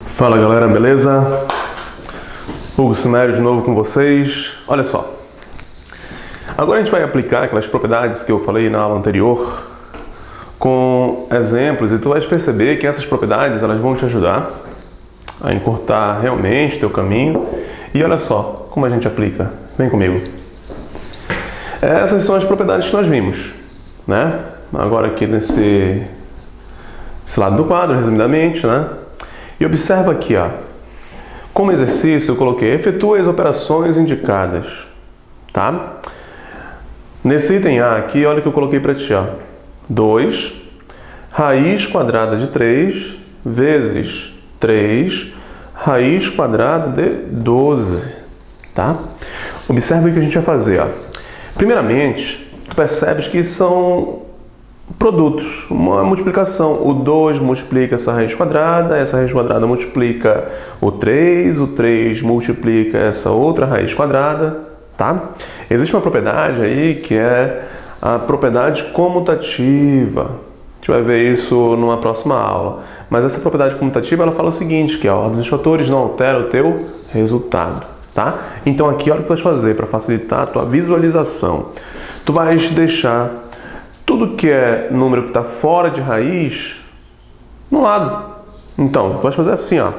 Fala galera, beleza? Hugo Cimério de novo com vocês. Olha só, agora a gente vai aplicar aquelas propriedades que eu falei na aula anterior com exemplos, e tu vais perceber que essas propriedades elas vão te ajudar a encurtar realmente o teu caminho. E olha só como a gente aplica, vem comigo. Essas são as propriedades que nós vimos, né? Agora aqui nesse lado do quadro, resumidamente, né? E observa aqui, ó. Como exercício eu coloquei, efetua as operações indicadas, tá? Nesse item A aqui, olha o que eu coloquei para ti, ó. 2 raiz quadrada de 3 vezes 3 raiz quadrada de 12, tá? Observa o que a gente vai fazer, ó. Primeiramente, tu percebes que são produtos, uma multiplicação. O 2 multiplica essa raiz quadrada multiplica o 3 multiplica essa outra raiz quadrada, tá? Existe uma propriedade aí que é a propriedade comutativa. A gente vai ver isso numa próxima aula. Mas essa propriedade comutativa, ela fala o seguinte, que a ordem dos fatores não altera o teu resultado, tá? Então aqui, olha o que tu vais fazer para facilitar a tua visualização. Tu vais deixar tudo que é número que está fora de raiz no lado. Então, tu vais fazer assim, ó.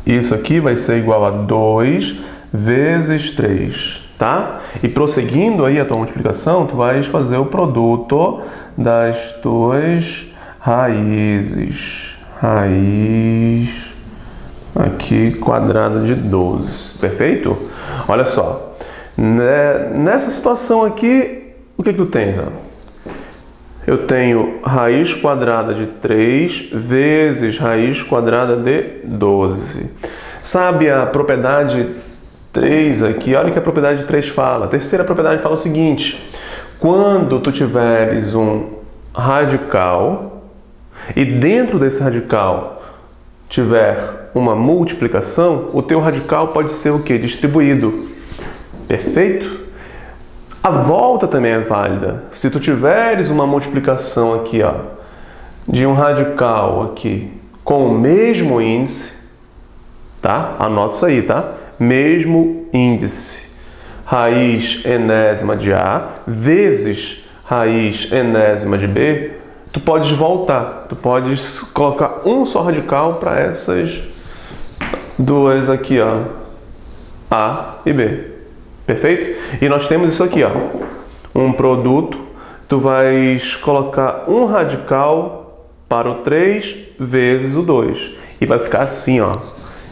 Isso aqui vai ser igual a 2 vezes 3, tá? E prosseguindo aí a tua multiplicação, tu vais fazer o produto das tuas raízes. Raiz aqui quadrada de 12, perfeito? Olha só, nessa situação aqui, o que tu tens? Ó? Eu tenho raiz quadrada de 3 vezes raiz quadrada de 12. Sabe a propriedade 3 aqui? Olha o que a propriedade 3 fala. A terceira propriedade fala o seguinte: quando tu tiveres um radical e dentro desse radical tiver uma multiplicação, o teu radical pode ser o quê? Distribuído. Perfeito? A volta também é válida. Se tu tiveres uma multiplicação aqui, ó, de um radical aqui com o mesmo índice, tá? Anota isso aí, tá? Mesmo índice, raiz enésima de A vezes raiz enésima de B, tu podes voltar. Tu podes colocar um só radical para essas duas aqui, ó, A e B. Perfeito? E nós temos isso aqui, ó, um produto, tu vais colocar um radical para o 3 vezes o 2. E vai ficar assim, ó.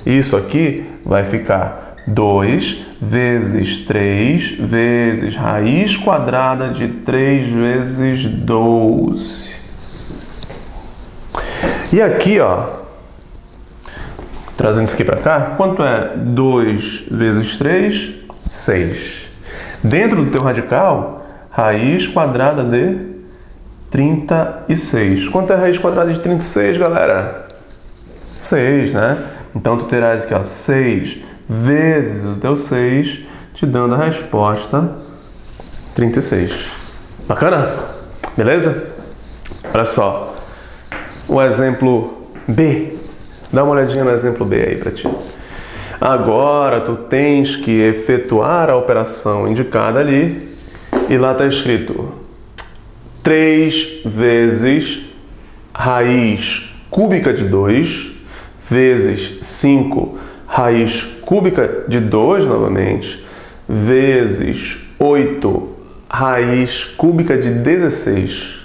Isso aqui vai ficar 2 vezes 3 vezes raiz quadrada de 3 vezes 12. E aqui, ó, trazendo isso aqui para cá, quanto é 2 vezes 3? 6. Dentro do teu radical, raiz quadrada de 36. Quanto é a raiz quadrada de 36, galera? 6, né? Então, tu terás aqui, ó, 6 vezes o teu 6, te dando a resposta 36. Bacana? Beleza? Olha só. O exemplo B. Dá uma olhadinha no exemplo B aí para ti. Agora tu tens que efetuar a operação indicada ali e lá está escrito 3 vezes raiz cúbica de 2 vezes 5 raiz cúbica de 2 novamente vezes 8 raiz cúbica de 16.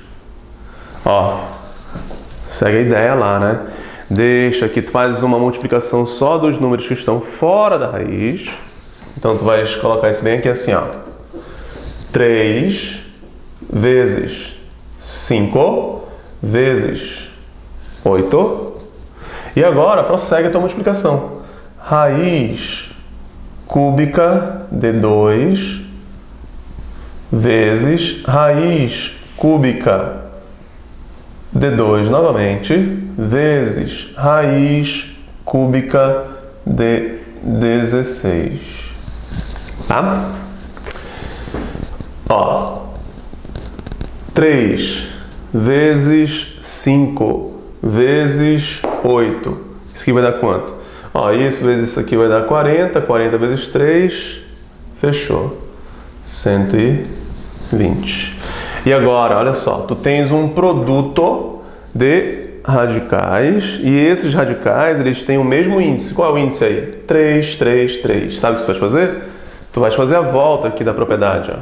Ó, segue a ideia lá, né? Deixa que tu fazes uma multiplicação só dos números que estão fora da raiz. Então tu vais colocar isso bem aqui assim, ó. 3 vezes 5 vezes 8. E agora prossegue a tua multiplicação. Raiz cúbica de 2 vezes raiz cúbica de 2 novamente, vezes raiz cúbica de 16. tá? Ó, 3 vezes 5 vezes 8. Isso aqui vai dar quanto? Ó, isso vezes isso aqui vai dar 40. 40 vezes 3, fechou. 120. E agora, olha só, tu tens um produto de radicais e esses radicais, eles têm o mesmo índice. Qual é o índice aí? 3, 3, 3. Sabe o que tu vais fazer? Tu vais fazer a volta aqui da propriedade, ó.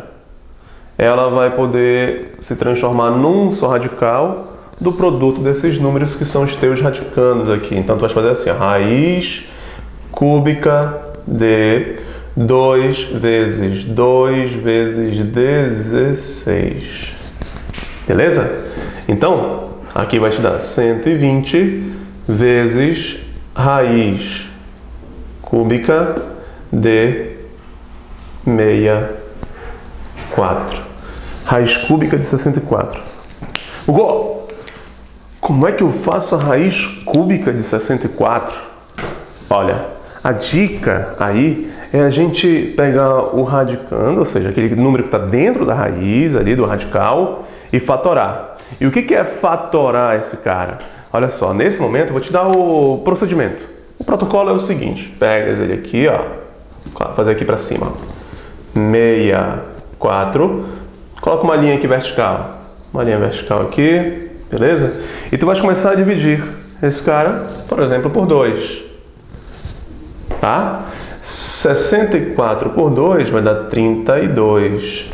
Ela vai poder se transformar num só radical do produto desses números que são os teus radicandos aqui. Então, tu vais fazer assim, ó, raiz cúbica de 2 vezes 2 vezes 16. Beleza? Então, aqui vai te dar 120 vezes raiz cúbica de 64. Raiz cúbica de 64. Hugo, como é que eu faço a raiz cúbica de 64? Olha, a dica aí é a gente pegar o radicando, ou seja, aquele número que está dentro da raiz ali do radical, e fatorar. E o que é fatorar esse cara? Olha só, nesse momento eu vou te dar o procedimento. O protocolo é o seguinte: pegas ele aqui, ó, fazer aqui para cima, ó. 64, coloca uma linha aqui vertical, uma linha vertical aqui, beleza? E tu vais começar a dividir esse cara, por exemplo, por 2, tá? 64 por 2 vai dar 32.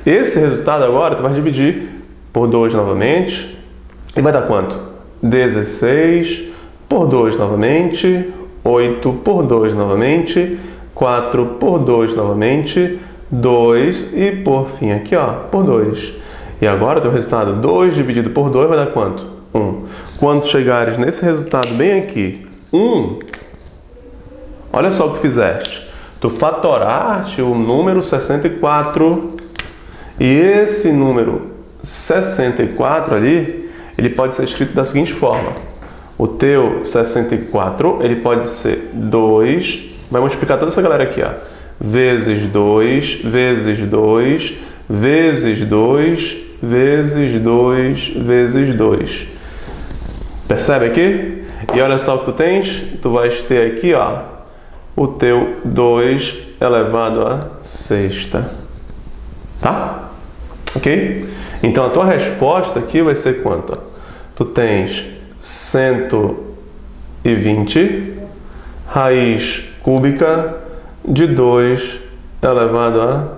Esse resultado agora tu vai dividir por 2 novamente e vai dar quanto? 16 por 2 novamente, 8 por 2 novamente, 4 por 2 novamente, 2 e por fim aqui, ó, por 2. E agora o teu resultado 2 dividido por 2 vai dar quanto? 1. Quando chegares nesse resultado bem aqui, 1, olha só o que tu fizeste. Tu fatoraste o número 64 e esse número 64 ali, ele pode ser escrito da seguinte forma. O teu 64, ele pode ser 2, vai multiplicar toda essa galera aqui, ó, vezes 2, vezes 2, vezes 2, vezes 2, vezes 2. Percebe aqui? E olha só o que tu tens. Tu vais ter aqui, ó, o teu 2 elevado à sexta. Tá? Ok? Então a tua resposta aqui vai ser quanto? Tu tens 120 raiz cúbica de 2 elevado à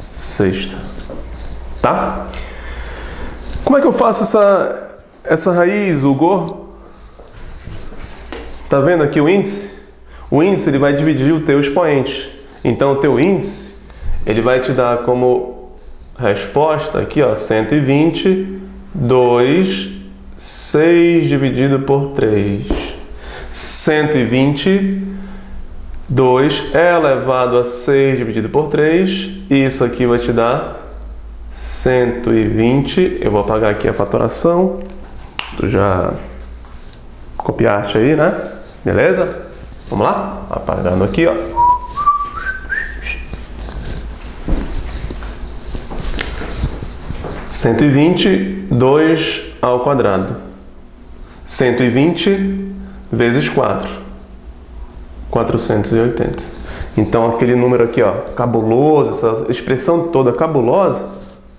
sexta. Tá? Como é que eu faço essa raiz, Hugo? Tá vendo aqui o índice? O índice ele vai dividir o teu expoente. Então o teu índice ele vai te dar como resposta aqui, ó, 120, 2, 6 dividido por 3. 120, 2 elevado a 6 dividido por 3. E isso aqui vai te dar 120. Eu vou apagar aqui a fatoração. Tu já copiaste aí, né? Beleza? Vamos lá? Apagando aqui, ó. Cento e vinte, 2 ao quadrado. 120 vezes 4. 480. Então, aquele número aqui, ó, cabuloso, essa expressão toda cabulosa,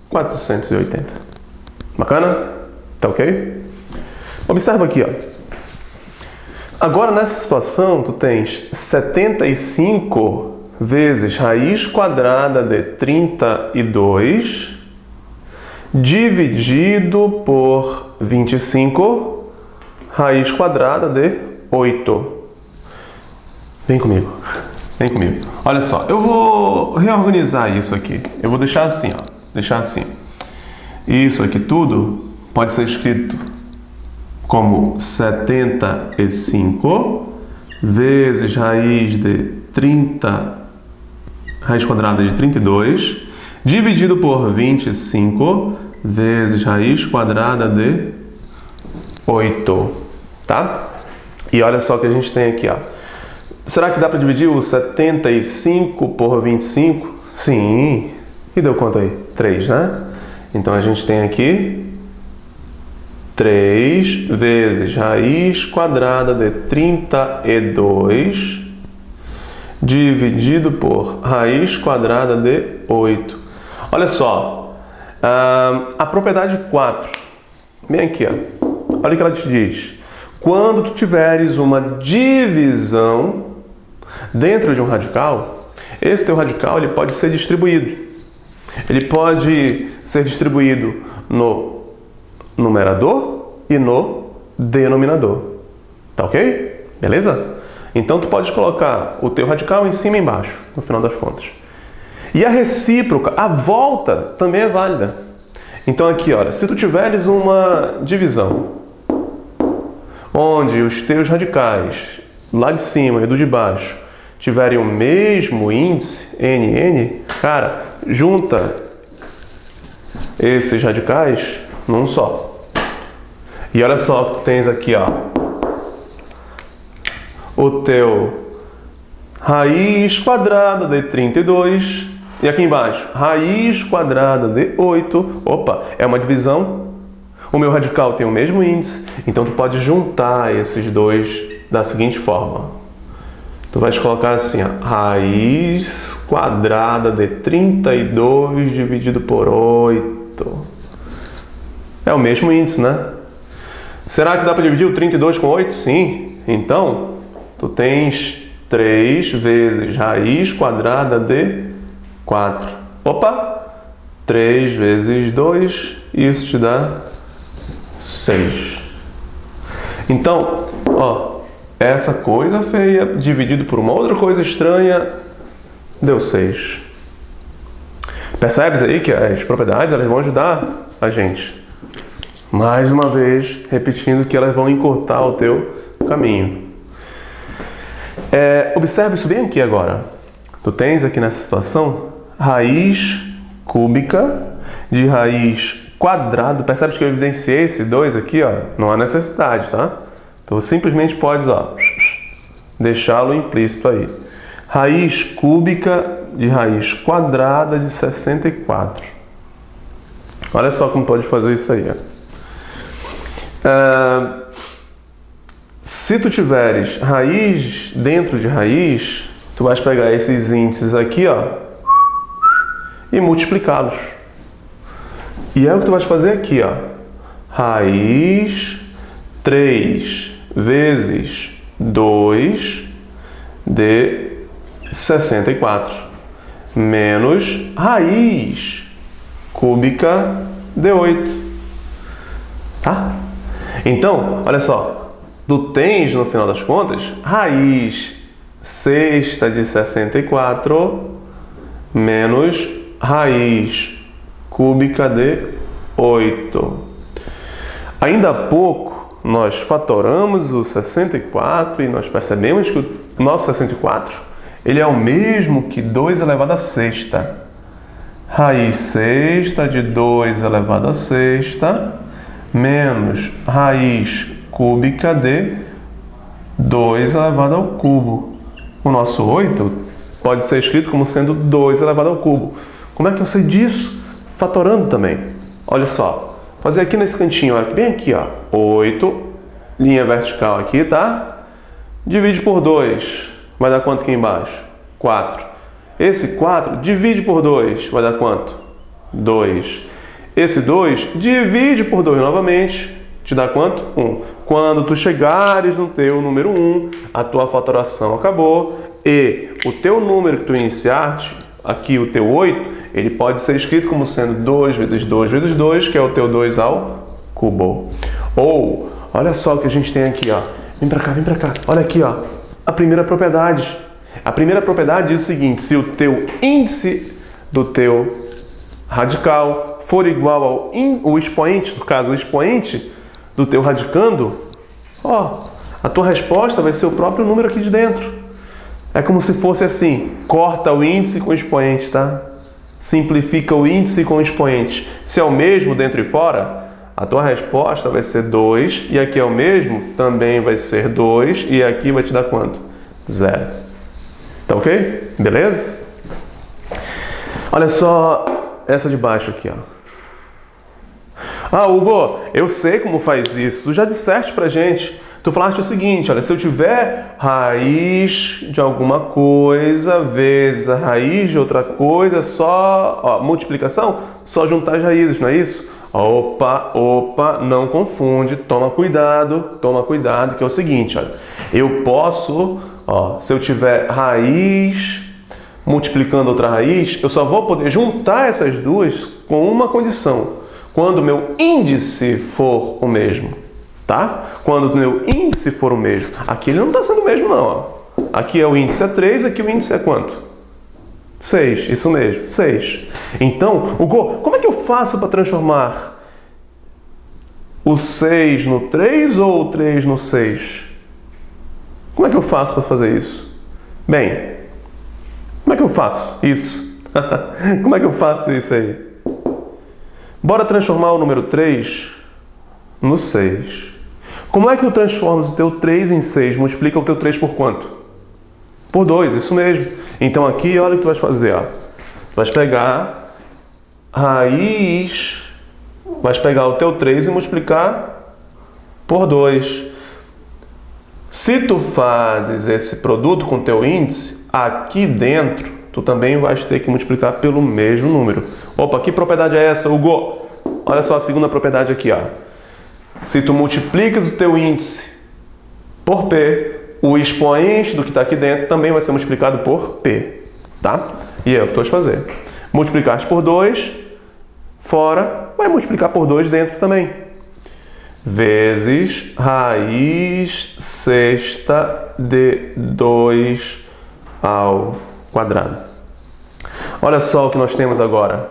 480. Bacana? Tá ok? Observa aqui, ó. Agora, nessa situação, tu tens 75 vezes raiz quadrada de 32 dividido por 25 raiz quadrada de 8. Vem comigo. Vem comigo. Olha só, eu vou reorganizar isso aqui. Eu vou deixar assim, ó. Deixar assim. Isso aqui tudo pode ser escrito como 75 vezes raiz de 30, raiz quadrada de 32, dividido por 25 vezes raiz quadrada de 8, tá? E olha só o que a gente tem aqui, ó. Será que dá para dividir o 75 por 25? Sim. E deu quanto aí? 3, né? Então a gente tem aqui 3 vezes raiz quadrada de 32 dividido por raiz quadrada de 8. Olha só, a propriedade 4, bem aqui, ó. Olha o que ela te diz. Quando tu tiveres uma divisão dentro de um radical, esse teu radical ele pode ser distribuído. Ele pode ser distribuído no numerador e no denominador. Tá ok? Beleza? Então tu pode colocar o teu radical em cima e embaixo, no final das contas. E a recíproca, a volta, também é válida. Então aqui, olha, se tu tiveres uma divisão onde os teus radicais, lá de cima e do de baixo, tiverem o mesmo índice, NN, cara, junta esses radicais num só. E olha só o que tu tens aqui, ó. O teu raiz quadrada de 32 e aqui embaixo, raiz quadrada de 8. Opa, é uma divisão. O meu radical tem o mesmo índice, então tu pode juntar esses dois da seguinte forma. Tu vais colocar assim, ó, raiz quadrada de 32 dividido por 8. É o mesmo índice, né? Será que dá para dividir o 32 com 8? Sim. Então, tu tens 3 vezes raiz quadrada de 4. Opa! 3 vezes 2, isso te dá 6. Então, ó, essa coisa feia dividido por uma outra coisa estranha deu 6. Percebes aí que as propriedades elas vão ajudar a gente. Mais uma vez, repetindo que elas vão encurtar o teu caminho. Observe isso bem aqui agora. Tu tens aqui nessa situação raiz cúbica de raiz quadrada. Percebes que eu evidenciei esse 2 aqui, ó? Não há necessidade, tá? Tu simplesmente podes, ó, deixá-lo implícito aí. Raiz cúbica de raiz quadrada de 64. Olha só como pode fazer isso aí, ó. Se tu tiveres raiz dentro de raiz, tu vais pegar esses índices aqui, ó, e multiplicá-los. E é o que tu vais fazer aqui, ó. Raiz 3 vezes 2 de 64 menos raiz cúbica de 8. Tá? Então, olha só. Tu tens, no final das contas, raiz sexta de 64 menos raiz cúbica de 8. Ainda há pouco, nós fatoramos o 64 e nós percebemos que o nosso 64 ele é o mesmo que 2 elevado a sexta. Raiz sexta de 2 elevado a sexta menos raiz cúbica de 2 elevado ao cubo. O nosso 8 pode ser escrito como sendo 2 elevado ao cubo. Como é que eu sei disso? Fatorando também. Olha só. Fazer aqui nesse cantinho, olha, bem aqui, ó. 8, linha vertical aqui, tá? Divide por 2. Vai dar quanto aqui embaixo? 4. Esse 4 divide por 2. Vai dar quanto? 2. Esse 2 divide por 2 novamente. Te dá quanto? 1. Quando tu chegares no teu número 1, a tua fatoração acabou e o teu número que tu iniciaste, aqui o teu 8, ele pode ser escrito como sendo 2 vezes 2 vezes 2, que é o teu 2 ao cubo. Ou, olha só o que a gente tem aqui, ó. Vem pra cá, vem pra cá. Olha aqui, ó. A primeira propriedade. A primeira propriedade diz o seguinte: se o teu índice do teu radical for igual ao expoente, no caso, o expoente do teu radicando, ó, a tua resposta vai ser o próprio número aqui de dentro. É como se fosse assim, corta o índice com o expoente, tá? Simplifica o índice com o expoente. Se é o mesmo dentro e fora, a tua resposta vai ser 2, e aqui é o mesmo, também vai ser 2, e aqui vai te dar quanto? 0. Tá ok? Beleza? Olha só essa de baixo aqui, ó. Ah, Hugo, eu sei como faz isso. Tu já disseste pra gente. Tu falaste o seguinte, olha, se eu tiver raiz de alguma coisa vezes a raiz de outra coisa, só, ó, multiplicação, só juntar as raízes, não é isso? Opa, não confunde, toma cuidado, que é o seguinte, olha, eu posso, ó, se eu tiver raiz multiplicando outra raiz, eu só vou poder juntar essas duas com uma condição, quando o meu índice for o mesmo. Tá? Quando o meu índice for o mesmo. Aqui ele não está sendo o mesmo, não. Ó. Aqui o índice é 3, aqui o índice é quanto? 6, isso mesmo, 6. Então, Hugo, como é que eu faço para transformar o 6 no 3 ou o 3 no 6? Como é que eu faço para fazer isso? Bem, como é que eu faço isso? Como é que eu faço isso aí? Bora transformar o número 3 no 6. Como é que tu transformas o teu 3 em 6? Multiplica o teu 3 por quanto? Por 2, isso mesmo. Então aqui, olha o que tu vais fazer. Ó. Tu vais pegar raiz, vais pegar o teu 3 e multiplicar por 2. Se tu fazes esse produto com o teu índice, aqui dentro, tu também vais ter que multiplicar pelo mesmo número. Opa, que propriedade é essa, Hugo? Olha só a segunda propriedade aqui, ó. Se tu multiplicas o teu índice por P, o expoente do que está aqui dentro também vai ser multiplicado por P, tá? E é o que tu vais fazer. Multiplicaste por 2, fora, vai multiplicar por 2 dentro também. Vezes raiz sexta de 2 ao quadrado. Olha só o que nós temos agora.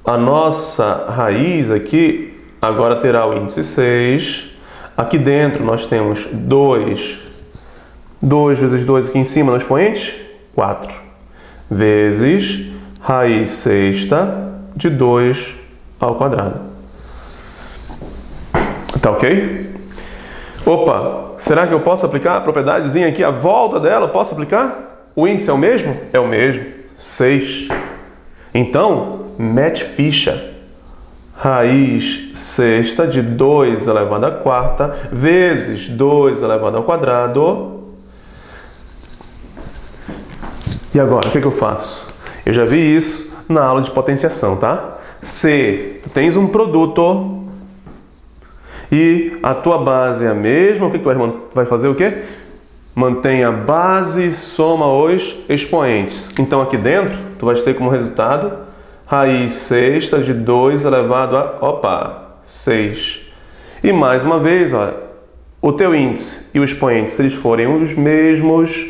A nossa raiz aqui agora terá o índice 6. Aqui dentro nós temos 2. 2 vezes 2 aqui em cima no expoente, 4. Vezes raiz sexta de 2 ao quadrado. Tá ok? Opa, será que eu posso aplicar a propriedadezinha aqui, a volta dela? Posso aplicar? O índice é o mesmo? É o mesmo, 6. Então, mete ficha. Raiz sexta de 2 elevado à quarta vezes 2 elevado ao quadrado. E agora, o que eu faço? Eu já vi isso na aula de potenciação, tá? Se tu tens um produto e a tua base é a mesma, o que tu vai fazer? O quê? Mantém a base e soma os expoentes. Então aqui dentro, tu vais ter como resultado raiz sexta de 2 elevado a, 6. E mais uma vez, olha, o teu índice e o expoente, se eles forem os mesmos,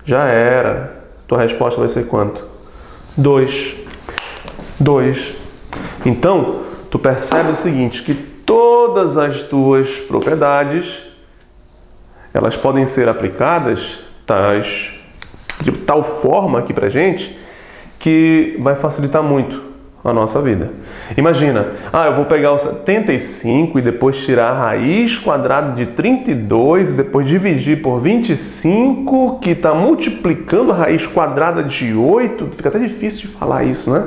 já era. Tua resposta vai ser quanto? 2. 2. Então, tu percebe o seguinte, que todas as tuas propriedades, elas podem ser aplicadas de tal forma aqui pra gente, que vai facilitar muito a nossa vida. Imagina, eu vou pegar o 75 e depois tirar a raiz quadrada de 32 e depois dividir por 25, que está multiplicando a raiz quadrada de 8. Fica até difícil de falar isso, né?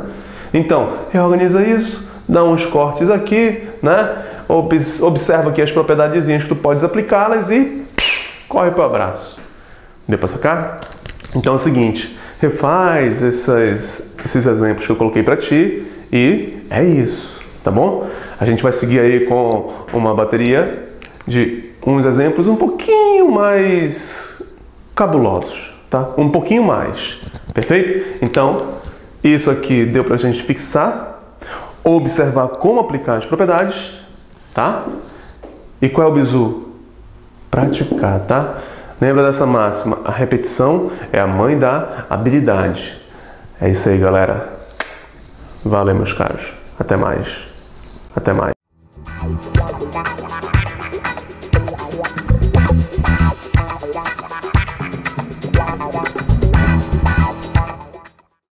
Então, reorganiza isso, dá uns cortes aqui, né? Observa aqui as propriedadezinhas que tu podes aplicá-las e corre para o abraço. Deu para sacar? Então é o seguinte, refaz esses exemplos que eu coloquei para ti e é isso, tá bom? A gente vai seguir aí com uma bateria de uns exemplos um pouquinho mais cabulosos, tá? Um pouquinho mais, perfeito? Então, isso aqui deu pra gente fixar, observar como aplicar as propriedades, tá? E qual é o bizu? Praticar, tá? Lembra dessa máxima? A repetição é a mãe da habilidade. É isso aí, galera. Valeu, meus caros. Até mais. Até mais.